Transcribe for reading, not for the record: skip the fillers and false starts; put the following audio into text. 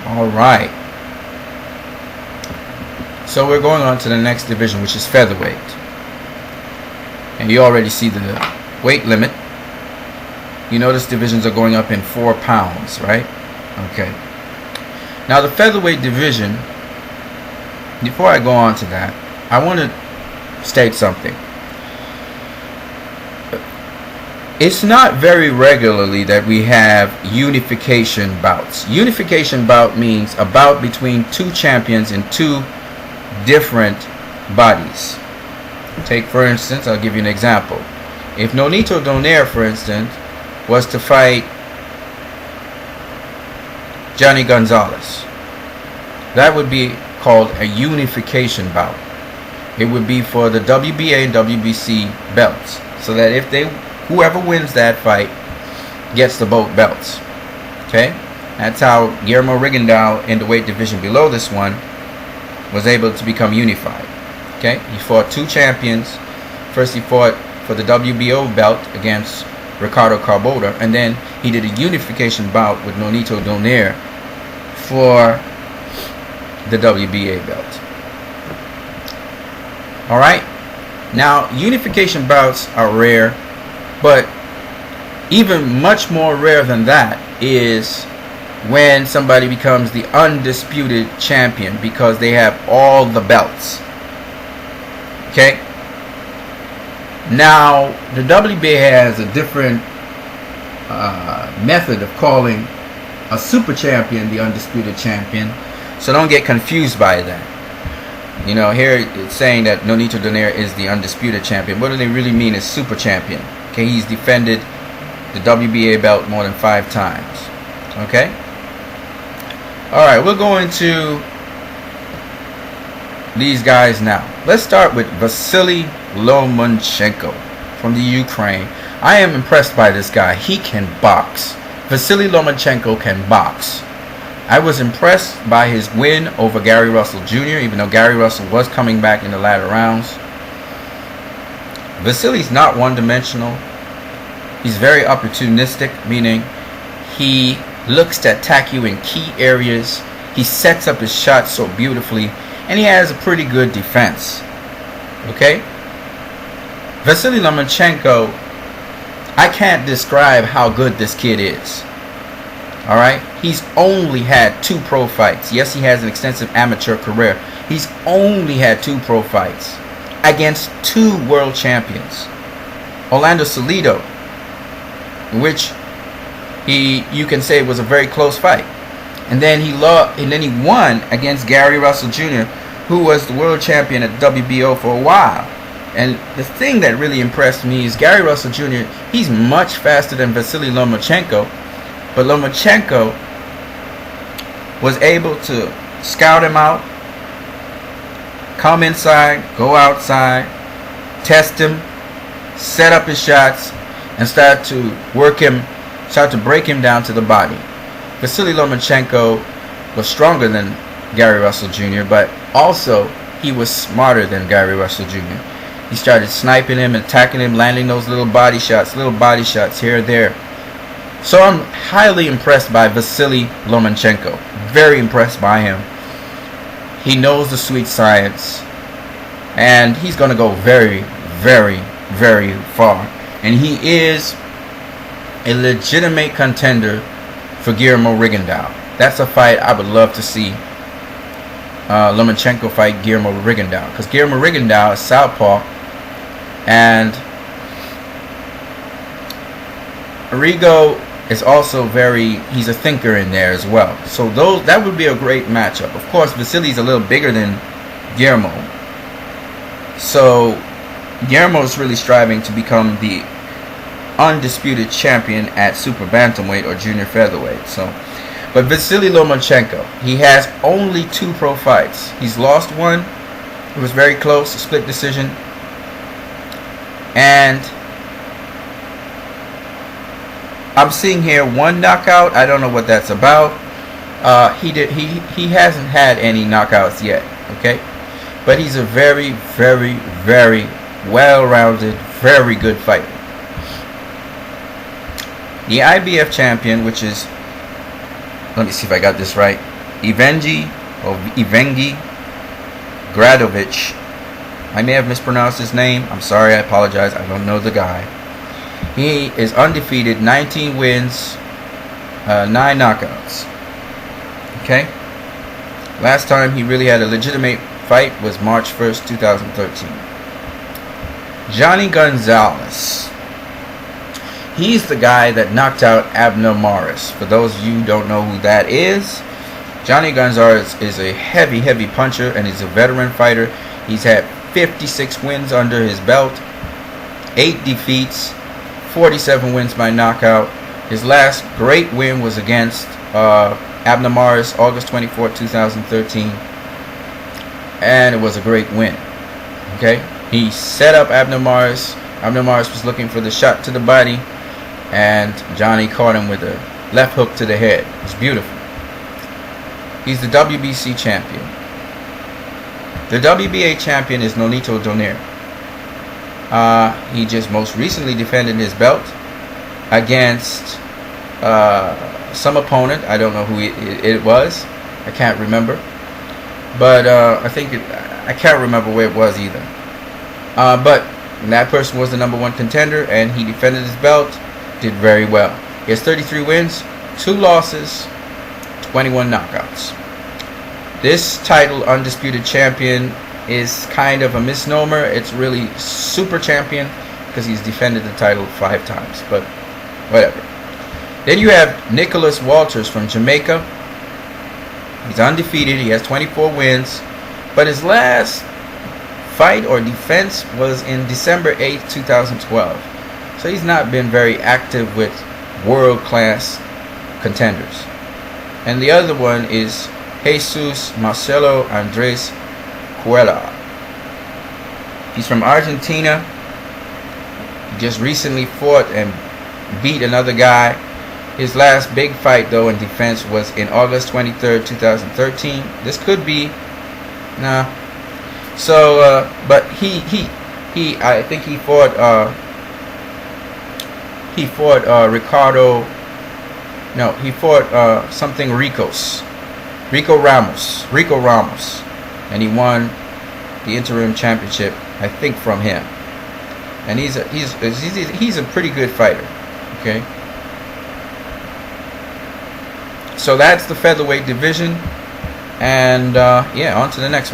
All right. So we're going on to the next division, which is featherweight. And you already see the weight limit. You notice divisions are going up in 4 pounds, right? Okay. Now the featherweight division, before I go on to that, I want to state something. It's not very regularly that we have unification bouts. Unification bout means a bout between 2 champions in 2 different bodies. Take, for instance, I'll give you an example. If Nonito Donaire, for instance, was to fight Johnny Gonzalez, that would be called a unification bout. It would be for the WBA and WBC belts, so that if whoever wins that fight gets the both belts. Okay, that's how Guillermo Rigondeaux in the weight division below this one was able to become unified. Okay, he fought 2 champions. First he fought for the WBO belt against Ricardo Carbota, and then he did a unification bout with Nonito Donaire for the WBA belt. Alright, now unification bouts are rare, but even much more rare than that is when somebody becomes the undisputed champion because they have all the belts. Okay? Now, the WBA has a different method of calling a super champion the undisputed champion, so don't get confused by that. You know, here it's saying that Nonito Donaire is the undisputed champion. What do they really mean is super champion? Okay, he's defended the WBA belt more than 5 times. Okay? Alright, we'll go into these guys now. Let's start with Vasily Lomachenko from the Ukraine. I am impressed by this guy. He can box. Vasily Lomachenko can box. I was impressed by his win over Gary Russell Jr., even though Gary Russell was coming back in the latter rounds. Vasily's not one-dimensional. He's very opportunistic, meaning he looks to attack you in key areas. He sets up his shots so beautifully, and he has a pretty good defense. Okay? Vasily Lomachenko, I can't describe how good this kid is. Alright? He's only had 2 pro fights. Yes, he has an extensive amateur career. He's only had 2 pro fights against 2 world champions. Orlando Salido, which you can say was a very close fight. And then he won against Gary Russell Jr., who was the world champion at WBO for a while. And the thing that really impressed me is Gary Russell Jr., he's much faster than Vasily Lomachenko, but Lomachenko was able to scout him out, come inside, go outside, test him, set up his shots, and start to break him down to the body. Vasily Lomachenko was stronger than Gary Russell Jr., but also he was smarter than Gary Russell Jr. He started sniping him, attacking him, landing those little body shots here or there. So I'm highly impressed by Vasily Lomachenko. Very impressed by him. He knows the sweet science, and he's going to go very, very, very far. And he is a legitimate contender for Guillermo Rigondeaux. That's a fight I would love to see Lomachenko fight Guillermo Rigondeaux, because Guillermo Rigondeaux is southpaw, and Rigo is also he's a thinker in there as well. So that would be a great matchup. Of course, Vasily's a little bigger than Guillermo, so Guillermo is really striving to become the undisputed champion at super bantamweight or junior featherweight. But Vasily Lomachenko, he has only 2 pro fights. He's lost 1. It was very close, a split decision. And I'm seeing here 1 knockout. I don't know what that's about. He hasn't had any knockouts yet. Okay, but he's a very, very, very well-rounded, very good fighter. The IBF champion, which is, let me see if I got this right, Evengi Gradovic. I may have mispronounced his name. I'm sorry. I apologize. I don't know the guy. He is undefeated, 19 wins, 9 knockouts. Okay. Last time he really had a legitimate fight was March 1st, 2013. Johnny Gonzalez. He's the guy that knocked out Abner Maris. For those of you who don't know who that is, Johnny Gonzalez is a heavy puncher, and he's a veteran fighter. He's had 56 wins under his belt, 8 defeats, 47 wins by knockout. His last great win was against Abner Maris, August 24, 2013, and it was a great win. Okay, he set up Abner Maris. Abner Maris was looking for the shot to the body, and Johnny caught him with a left hook to the head. It's beautiful. He's the WBC champion. The WBA champion is Nonito Donaire. He just most recently defended his belt against some opponent. I don't know who it was. I can't remember. But I can't remember where it was either. But that person was the #1 contender, and he defended his belt, did very well. He has 33 wins, 2 losses, 21 knockouts. This title, Undisputed Champion, is kind of a misnomer. It's really Super Champion because he's defended the title 5 times, but whatever. Then you have Nicholas Walters from Jamaica. He's undefeated. He has 24 wins, but his last fight or defense was in December 8th, 2012. So he's not been very active with world-class contenders. And the other one is Jesus Marcelo Andres Cuellar. He's from Argentina. He just recently fought and beat another guy. His last big fight, though, in defense was in August 23rd, 2013. This could be, nah. So, but I think he fought Ricardo. No, he fought something Rico Ramos, and he won the interim championship, I think, from him. And he's a pretty good fighter. Okay. So that's the featherweight division, and yeah, on to the next one.